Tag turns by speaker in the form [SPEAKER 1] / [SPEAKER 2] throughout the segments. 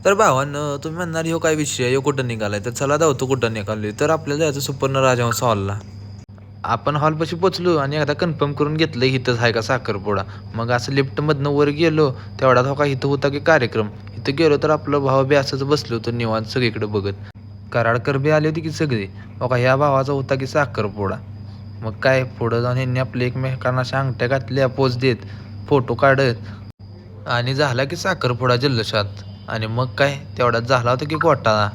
[SPEAKER 1] तर भावानं तुम्ही म्हणणार ह्यो काय विषय ह्यो कुठं निघालाय तर चला धावतो कुठं निघालोय तर आपल्याला जायचं सुपर्ण राजहंस हॉलला. आपण हॉलपाशी पोचलो आणि एकदा कन्फर्म करून घेतलं इथंच आहे का साखरपुडा. मग असं लिफ्टमधनं वर गेलो तेवढ्यात हो का इथं होता की कार्यक्रम. इथं गेलो तर आपलं भाव बी असंच बसलो होतो निवांत सगळीकडे बघत. कराडकर बी आले होते की सगळे. हो का ह्या भावाचा होता की साखरपुडा. मग काय पुढं जाऊन ह्यांनी आपल्या एकमेकांना अशा अंगठ्या घातल्या पोज देत, फोटो काढत आणि झाला की साखरपुडा जल्लोषात. आणि मग काय तेवढ्यात झाला होता की घोटाळा.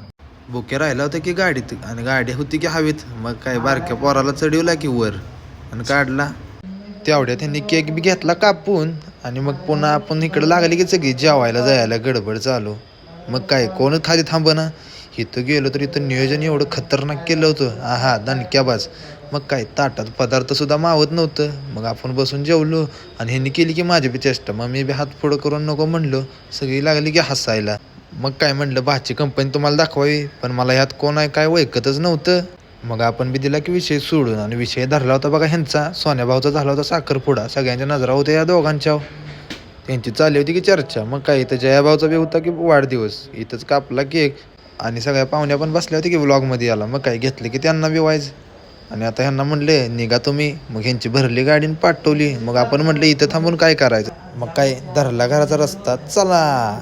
[SPEAKER 1] बुके राहिला होता की गाडीत आणि गाडी होती की हवेत. मग काय बारक्या पोराला चढवला की वर आणि काढला. तेवढ्या त्यांनी केक बी घेतला कापून आणि मग पुन्हा आपण इकडे लागले की सगळी जेवायला जायला गडबड चालू. मग काय कोण खाली थांबना. इथं गेलो तर इथं नियोजन एवढं खतरनाक केलं होतं आहा दणक्याबाज. मग काय ताटात पदार्थ सुद्धा मावत नव्हतं. मग आपण बसून जेवलो आणि ह्यांनी केली की माझी बी चेष्टा. मग मी बी हात पुढं करून नको म्हणलो. सगळी लागली की हसायला. मग काय म्हणलं भाची कंपनी तुम्हाला दाखवावी पण मला ह्यात कोण आहे काय ओळखतच नव्हतं. मग आपण बी दिला की विषय सोडून आणि विषय धरला होता बघा ह्यांचा सोन्या भाऊचा झाला होता साखरपुडा. सगळ्यांच्या नजरा होत्या या दोघांच्या. त्यांची चालली होती की चर्चा. मग काय इथं जयाभाऊचा बी होता की वाढदिवस. इथंच कापला केक आणि सगळ्या पाहुण्या पण बसल्या होत्या की व्लॉगमध्ये याला. मग काय घेतलं की त्यांना बी वाईज आणि आता ह्यांना म्हणले निघा तुम्ही. मग ह्यांची भरली गाडीने पाठवली. मग आपण म्हटलं इथं थांबून काय करायचं. मग काय धरला घराचा रस्ता चला.